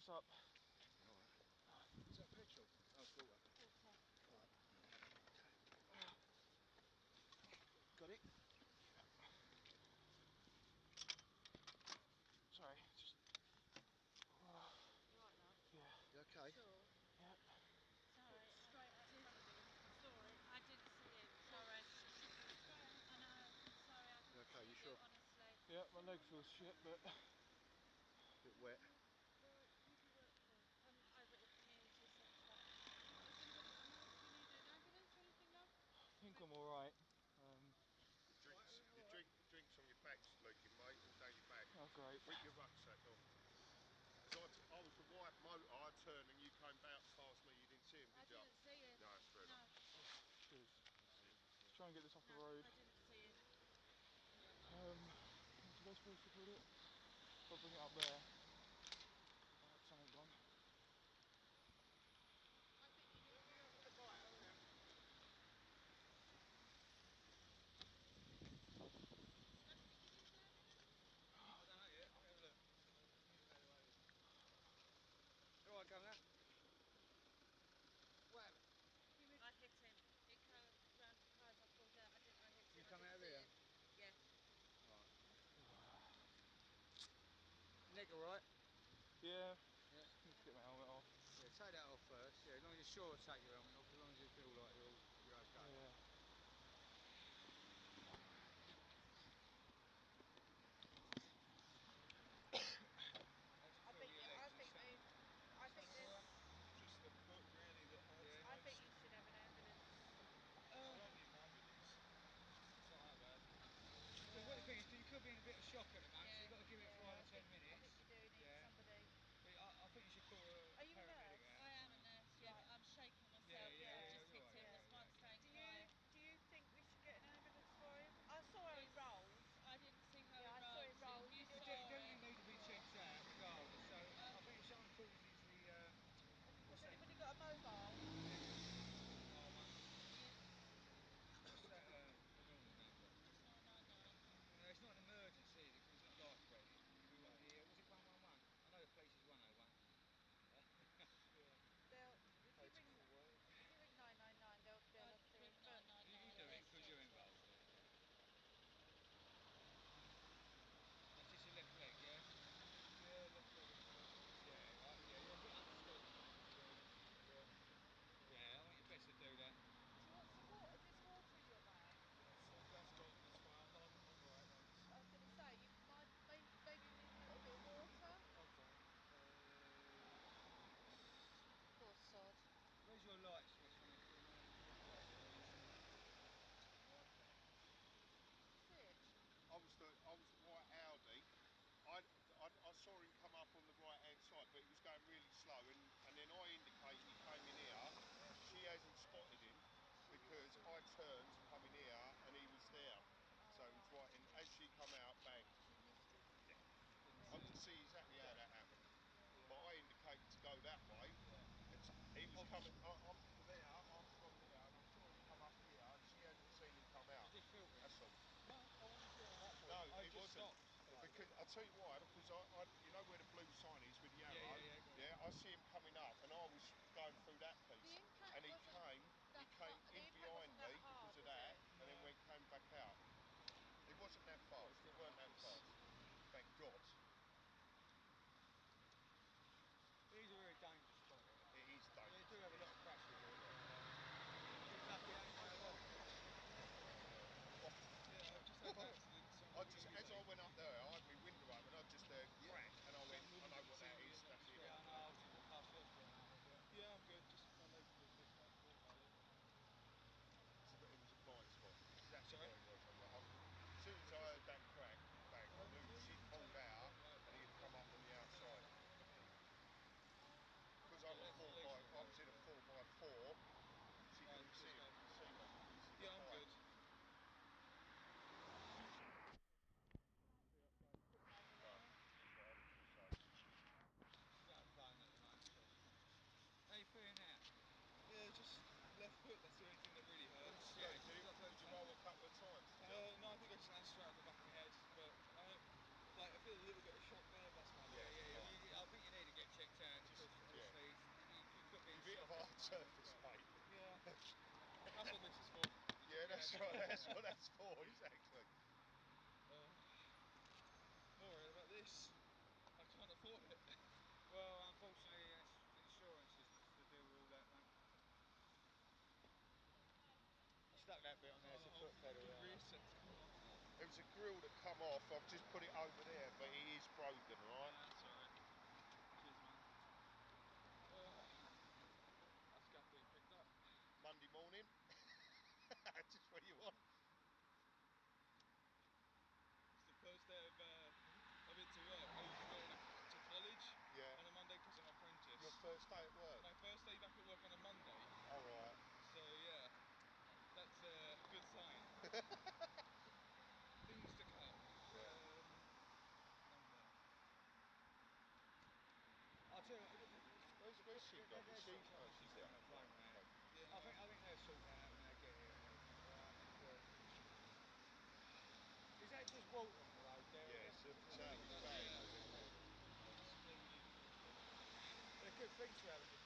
this up. Alright. Is that petrol? Oh, water. Water. Right. Okay. Got it? Yeah. Sorry, just... You right, love? Yeah. You okay? Sure. Yep. Sorry, straight out in front of him. Sorry, I didn't see him. Sorry. Straight out. I know. Sorry, I didn't Okay, see you you, sure? honestly. Yeah, my leg feels shit, but... Bit wet. Who do you work for? Over at the community centre. Is anybody, do you need an ambulance or anything, love? I think I'm alright. Your drinks on your back's leaking, mate, all down your back. Oh, great. Whip your rucksack off. Because I was the white motor, I turned and you came back past me, you didn't see him, did you? I didn't see him. No, it's fair enough. Cheers. Let's try and get this off the No, road. I didn't see him. What's the best place to put it? If I bring it up there. That's something gone. I think you need to go to the right over there. I don't know yet. Let me have a look. You alright, Governor? What happened? I hit him. He came round the cars, I pulled out. I didn't know I hit him. You come out of here? Yeah. Right. Neck alright? Yeah. Yeah. Need to get my helmet off. Yeah, take that off first. Yeah, as long as you're sure to take your helmet off, as long as you feel like you're okay. Yeah. I think there's... Just the foot really that hurts. Yeah. I think you should have an ambulance. I don't need an ambulance. It's not that bad. Yeah, what the thing is, you could be in a bit of shock at the moment, so you've got to give it 5 or 10 minutes. I think you do need somebody. But I think you should call a paramedic out. I am a nurse, yeah, but I'm shaking myself. Yeah, I just hit right, him, that's why I'm staying quiet. Do you think we should get an ambulance for him? I saw how he rolled. I didn't see how Yeah, I saw him roll. You It saw definitely need to be checked out, regardless. So I think if someone causes the Has anybody got a mobile? What's that? The normal number. It's 999. No, it's not an emergency, is it? Because it's not life-threatening. Was it 111? I know the police is 101. If you ring 999, they'll be able to refer. You do it because you're involved. That's just your left leg, yeah? Yeah, left leg. Yeah, right, yeah, you're a bit unsteady. Yeah, I think it's best to do that. Do you want some water? Is this water in your bag? That's gone, that's fine. I'm alright, thanks. I was going to say, you might maybe need a little bit of water. Okay. Poor sod. Where's your light switch on it? Is it? I was the white Audi. I saw him come up on the right hand side, but he was going really slow, and then I indicated he came in here. She hasn't spotted him because I turned to come in here and he was there. So he was right in. As she come out, bang. Yeah. I can see exactly how that happened. But I indicated to go that way. He was coming. I'm there. I'm from there, and I saw him come up here. She hadn't seen him come out. That's all. No, it wasn't. Because I'll tell you why. Because you know where the blue sign is with the arrow. Yeah. I see him coming up, and I was going through that piece, and he came in behind me because of that, and then came back out. It wasn't that fast. It weren't that fast. Thank God. It is a very dangerous spot. It is dangerous. They do have a lot of crashes here. Lucky ain't no as I went up there, I had my window up and I just heard crack, and I went, I know what that is, that's it. Yeah, I know, I was in the pub That's right, that's what that's for, exactly. More worried about this. I can't afford it. Well, unfortunately, insurance is to do with all that, mate. I stuck that bit on there as a foot pedal. Rear set's come off. There was a grill that come off, I've just put it over there, but it is broken, right? That's alright. Cheers, man. That's got to be picked up. Monday morning. Just what you want. It's the first day of it to work. I used to go to college Yeah. on a Monday because I'm an apprentice. Your first day at work? My first day back at work on a Monday. Alright. So yeah, that's a good sign. Things to come. Monday. I'll tell you, Where's she gone? Is she? Oh, she's on out. the phone, mate. Yeah, I think they'll sort that out when they get here. Is that just water on the road there? Yeah, it's a Charlie's bag. Exploded. They're good things to have in the